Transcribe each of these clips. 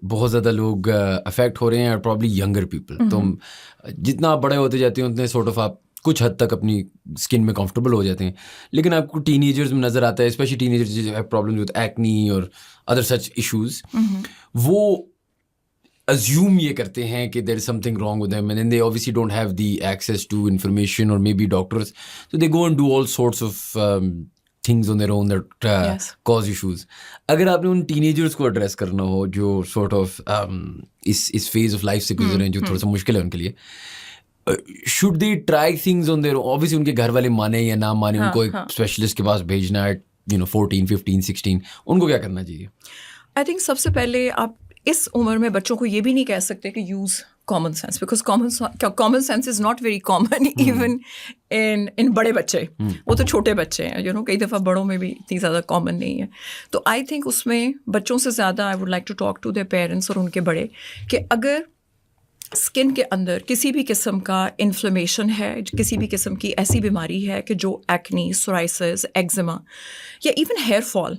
بہت زیادہ لوگ افیکٹ ہو رہے ہیں اور پرابلی ینگر پیپل. تو جتنا آپ بڑے ہوتے جاتے ہیں اتنے سورٹ آف آپ کچھ حد تک اپنی اسکن میں کمفرٹیبل ہو جاتے ہیں, لیکن آپ کو ٹین ایجرز میں نظر آتا ہے, اسپیشلی ٹین ایجرز جو ہے پرابلم وتھ ایکنی اور ادر سچ ایشوز, وہ assume یہ کرتے ہیں کہ there is something wrong with them, and then they obviously don't have the access to information or maybe doctors, so they go and do all sorts of things on their own that cause issues. اگر آپ نے ان teenagers کو address کرنا ہو جو sort of اس phase of life سے گزرے ہیں جو تھوڑا سا مشکل ہے ان کے لیے, should they try things on their own? Obviously ان کے گھر والے مانے یا نہ مانے, ان کو ایک اسپیشلسٹ کے پاس بھیجنا ہے 14, 15, 16, ان کو کیا کرنا چاہیے؟ آئی تھنک سب سے پہلے آپ اس عمر میں بچوں کو یہ بھی نہیں کہہ سکتے کہ use common sense, because common sense is not very common even in بڑے بچے, وہ تو چھوٹے بچے ہیں, کئی دفعہ بڑوں میں بھی اتنی زیادہ کامن نہیں ہے. تو آئی تھنک اس میں بچوں سے زیادہ I would like to talk to their parents اور ان کے بڑے, کہ اگر اسکن کے اندر کسی بھی قسم کا انفلیمیشن ہے, کسی بھی قسم کی ایسی بیماری ہے کہ جو ایکنی, سورائسس, ایگزیما یا ایون ہیئر فال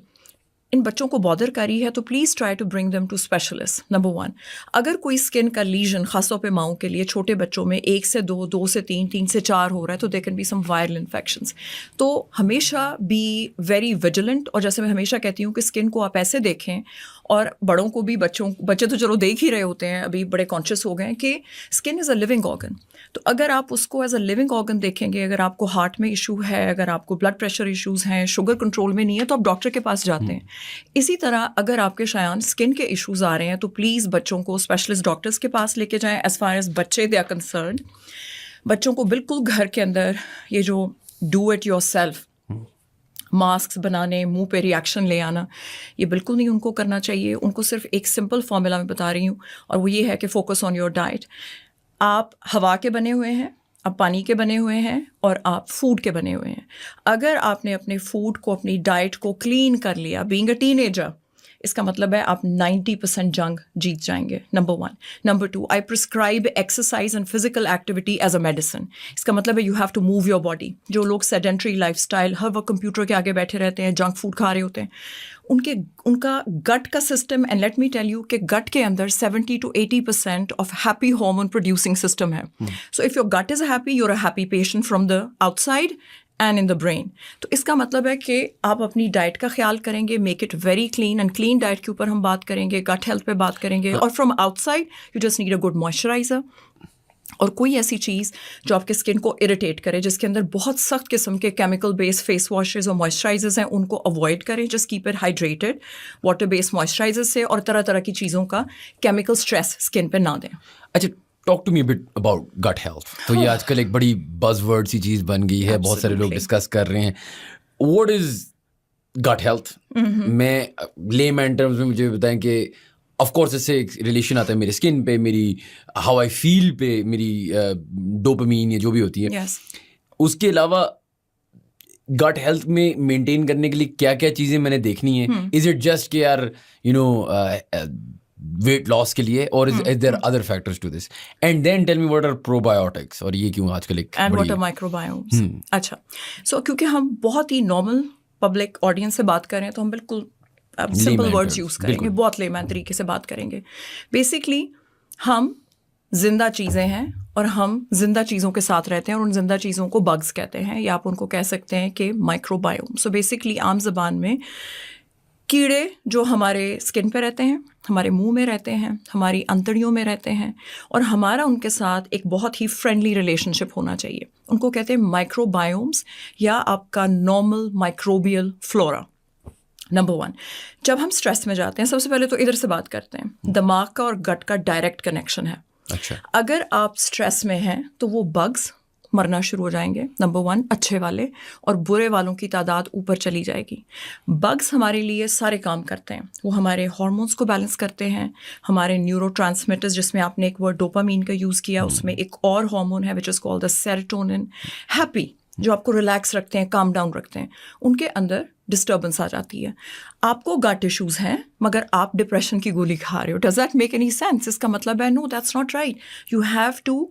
ان بچوں کو بادر کری ہے, تو please try to bring them to specialist. Number 1, اگر کوئی اسکن کا لیژن خاص طور پہ ماؤں کے لیے چھوٹے بچوں میں 1 سے 2, 2 سے 3, 3 سے 4 ہو رہا ہے, تو they can be some viral infections. تو ہمیشہ بی ویری ویجیلنٹ, اور جیسے میں ہمیشہ کہتی ہوں کہ اسکن کو آپ ایسے دیکھیں, اور بڑوں کو بھی, بچے تو چلو دیکھ ہی رہے ہوتے ہیں, ابھی بڑے کانشیس ہو گئے ہیں کہ skin is a living organ. تو اگر آپ اس کو ایز اے لیونگ آرگن دیکھیں گے, اگر آپ کو ہارٹ میں ایشو ہے, اگر آپ کو بلڈ پریشر ایشوز ہیں, شوگر کنٹرول میں نہیں ہے, تو آپ ڈاکٹر کے پاس جاتے ہیں. اسی طرح اگر آپ کے شایان اسکن کے ایشوز آ رہے ہیں, تو پلیز بچوں کو اسپیشلسٹ ڈاکٹرس کے پاس لے کے جائیں. ایز فار ایز بچے دے آر کنسرنڈ, بچوں کو بالکل گھر کے اندر یہ جو do it your self masks بنانے, منہ پہ ریئیکشن لے آنا, یہ بالکل نہیں ان کو کرنا چاہیے. ان کو صرف ایک سمپل فارمولا میں بتا رہی ہوں, اور وہ یہ ہے کہ فوکس آن یور ڈائٹ. آپ ہوا کے بنے ہوئے ہیں, آپ پانی کے بنے ہوئے ہیں, اور آپ فوڈ کے بنے ہوئے ہیں. اگر آپ نے اپنے فوڈ کو, اپنی ڈائٹ کو کلین کر لیا بینگ اے ٹین ایجر, اس کا مطلب ہے آپ 90% جنگ جیت جائیں گے. Number 1. Number 2, I prescribe exercise and physical activity as a medicine. اس کا مطلب ہے you have to move your body. جو لوگ سیڈنٹری لائف اسٹائل, ہر وقت کمپیوٹر کے آگے بیٹھے رہتے ہیں, جنک فوڈ کھا رہے ہوتے ہیں, ان کا گٹ کا system, and let me tell you کہ گٹ کے اندر 70 to 80% of happy hormone producing system ہے. So if your gut is happy, you are a happy patient from the outside and in the brain. تو اس کا مطلب ہے کہ آپ اپنی ڈائٹ کا خیال کریں گے, make it very clean, and clean diet کے اوپر ہم بات کریں گے, گٹ ہیلتھ پہ بات کریں گے, اور from outside you just need a good moisturiser. اور کوئی ایسی چیز جو آپ کے اسکن کو اریٹیٹ کرے, جس کے اندر بہت سخت قسم کے کیمیکل بیس فیس واشز اور موئسچرائزرز ہیں, ان کو اوائڈ کریں. Just keep it hydrated water base moisturiser سے, اور طرح طرح کی چیزوں کا کیمیکل اسٹریس اسکن پہ نہ دیں. اچھا, talk to me but about gut health. تو یہ آج کل ایک بڑی بز ورڈ سی چیز بن گئی ہے, بہت سارے لوگ ڈسکس کر رہے ہیں. واٹ از گٹ ہیلتھ؟ میں لے مین ٹرمز میں مجھے بتائیں کہ آف کورس اس سے ایک ریلیشن آتا ہے میرے اسکن پہ, میری ہاؤ آئی فیل پہ, میری ڈوپامین یا جو بھی ہوتی ہے. اس کے علاوہ گٹ ہیلتھ میں مینٹین کرنے کے لیے کیا کیا چیزیں میں نے دیکھنی ہے؟ از اٹ جسٹ کہ یار ویٹ لاس کے لیے, اور is there other factors to this? And then tell me what are probiotics, اور یہ کیوں آج کل ایک and what are microbiomes. اچھا, سو کیونکہ ہم بہت ہی نارمل پبلک آڈینس سے بات کر رہے ہیں, تو ہم بالکل سمپل ورڈز یوز کریں گے, بہت لیمین طریقے سے بات کریں گے. بیسکلی ہم زندہ چیزیں ہیں, اور ہم زندہ چیزوں کے ساتھ رہتے ہیں, اور ان زندہ چیزوں کو بگز کہتے ہیں, یا آپ ان کو کہہ سکتے ہیں کہ مائکروبائوم. سو بیسکلی عام زبان میں کیڑے جو ہمارے اسکن پہ رہتے ہیں, ہمارے منہ میں رہتے ہیں, ہماری انتڑیوں میں رہتے ہیں, اور ہمارا ان کے ساتھ ایک بہت ہی فرینڈلی ریلیشن شپ ہونا چاہیے. ان کو کہتے ہیں مائکروبائومس, یا آپ کا نارمل مائکروبیل فلورا. نمبر 1, جب ہم اسٹریس میں جاتے ہیں, سب سے پہلے تو ادھر سے بات کرتے ہیں, دماغ کا اور گٹ کا ڈائریکٹ کنیکشن ہے. اچھا, اگر آپ اسٹریس میں ہیں تو وہ بگز مرنا شروع ہو جائیں گے. نمبر 1, اچھے والے, اور برے والوں کی تعداد اوپر چلی جائے گی. بگز ہمارے لیے سارے کام کرتے ہیں, وہ ہمارے ہارمونس کو بیلنس کرتے ہیں, ہمارے نیورو ٹرانسمیٹرز, جس میں آپ نے ایک ورڈ ڈوپامین کا یوز کیا, اس میں ایک اور ہارمون ہے وچ از کالڈ دا سیروٹونن, ہیپی, جو آپ کو ریلیکس رکھتے ہیں, کام ڈاؤن رکھتے ہیں, ان کے اندر ڈسٹربنس آ جاتی ہے. آپ کو گٹ ایشوز ہیں مگر آپ ڈپریشن کی گولی کھا رہے ہو. Does that make any sense? اس کا مطلب ہے no, that's not right. You have to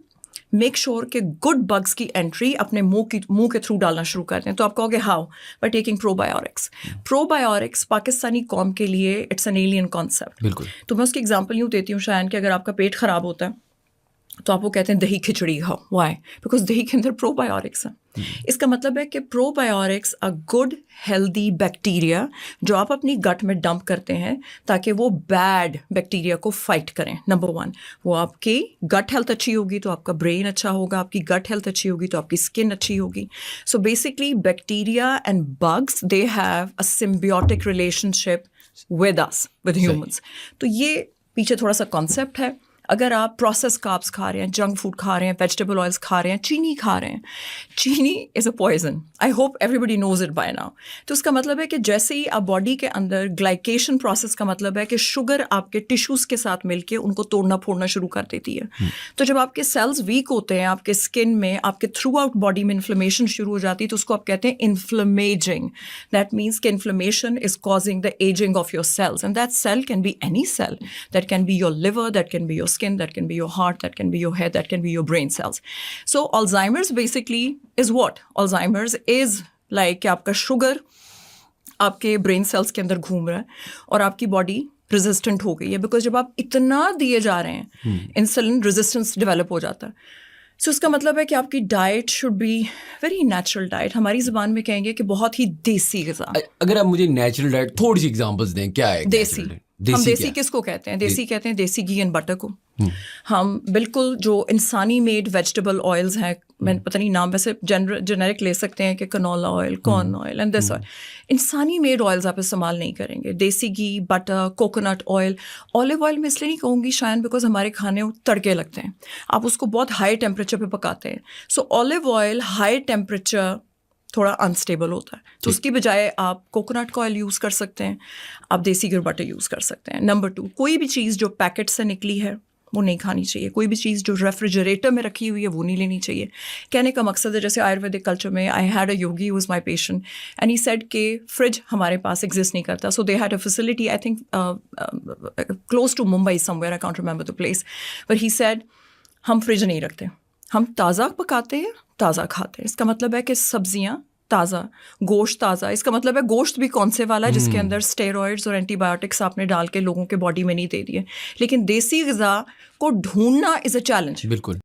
make sure کہ گڈ بگس کی انٹری اپنے منہ کے تھرو ڈالنا شروع کر دیں. تو آپ کہو گے how? By taking pro biotics. Pro biotics Pakistani قوم کے لیے اٹس این ایلین کانسیپٹ. بالکل. تو میں اس کی ایگزامپل یوں دیتی ہوں شایان کہ اگر آپ کا پیٹ خراب ہوتا ہے تو آپ وہ کہتے ہیں دہی کھچڑی کھاؤ. وائی؟ بیکاز دہی کے اندر پرو بایوٹکس ہیں. اس کا مطلب ہے کہ probiotics a good healthy bacteria جو آپ اپنی گٹ میں ڈمپ کرتے ہیں تاکہ وہ بیڈ بیکٹیریا کو فائٹ کریں. نمبر 1 وہ آپ کی گٹ ہیلتھ اچھی ہوگی تو آپ کا برین اچھا ہوگا, آپ کی گٹ ہیلتھ اچھی ہوگی تو آپ کی اسکن اچھی ہوگی. So basically bacteria and bugs they have a symbiotic relationship with us, with humans. تو یہ پیچھے تھوڑا سا کانسیپٹ ہے. اگر آپ پروسیس کاربس کھا رہے ہیں, جنک فوڈ کھا رہے ہیں, ویجیٹیبل آئلس کھا رہے ہیں, چینی کھا رہے ہیں, چینی is a poison. I hope everybody knows it by now. تو اس کا مطلب ہے کہ جیسے ہی آپ باڈی کے اندر گلائکیشن پروسیس کا مطلب ہے کہ شوگر آپ کے ٹیشوز کے ساتھ مل کے ان کو توڑنا پھوڑنا شروع کر دیتی ہے. تو جب آپ کے سیلز ویک ہوتے ہیں, آپ کے اسکن میں, آپ کے تھرو آؤٹ باڈی میں انفلیمیشن شروع ہو جاتی ہے تو اس کو آپ کہتے ہیں انفلیمیجنگ. دیٹ مینس کہ inflammation is causing the ageing of your cells, and that cell can be any cell. That can be your liver, that can be your skin, that can be your heart, that can be your head, that can be your brain cells. So Alzheimer's basically is what? Alzheimer's is like کہ آپ کا sugar آپ کے brain cells کے اندر گھوم رہا ہے اور آپ کی باڈی ریزسٹنٹ ہو گئی ہے, بیکاز جب آپ اتنا دیے جا رہے ہیں انسولین ریزسٹنس ڈیولپ ہو جاتا ہے. سو اس کا مطلب ہے کہ آپ کی diet should be very natural diet. ہماری زبان میں کہیں گے کہ بہت ہی دیسی غذا. اگر آپ مجھے نیچرل ڈائٹ تھوڑی سی ایگزامپلس دیں, کیا ہے دیسی؟ ہم دیسی کس کو کہتے ہیں؟ دیسی کہتے ہیں دیسی گھی اینڈ بٹر کو. ہم بالکل جو انسانی میڈ ویجیٹیبل آئلز ہیں, میں پتہ نہیں نام ویسے جنیرک لے سکتے ہیں کہ canola oil, corn oil and this oil. انسانی میڈ آئلز آپ استعمال نہیں کریں گے. دیسی گھی, butter, coconut oil. Olive oil میں اس لیے نہیں کہوں گی شاید بیکاز ہمارے کھانے تڑکے لگتے ہیں, آپ اس کو بہت ہائی ٹیمپریچر پہ پکاتے ہیں. سو اولیو آئل ہائی ٹیمپریچر تھوڑا انسٹیبل ہوتا ہے, تو اس کی بجائے آپ کوکونٹ کا آئل یوز کر سکتے ہیں, آپ دیسی گھی بٹر یوز کر سکتے ہیں. نمبر 2, کوئی بھی چیز جو پیکٹ سے نکلی ہے وہ نہیں کھانی چاہیے. کوئی بھی چیز جو ریفریجریٹر میں رکھی ہوئی ہے وہ نہیں لینی چاہیے. کہنے کا مقصد ہے جیسے آیورویدک کلچر میں I had a yogi was my patient and he said کہ فریج ہمارے پاس ایگزسٹ نہیں کرتا. So they had a facility I think close to Mumbai somewhere, I can't remember the place, but he said ہم fridge نہیں رکھتے, ہم تازہ پکاتے ہیں, تازہ کھاتے ہیں. اس کا مطلب ہے کہ سبزیاں تازہ, گوشت تازہ. اس کا مطلب ہے گوشت بھی کون سے والا جس کے اندر اسٹیرائڈز اور اینٹی بایوٹکس آپ نے ڈال کے لوگوں کے باڈی میں نہیں دے دیے. لیکن دیسی غذا کو ڈھونڈنا از اے چیلنج. بالکل.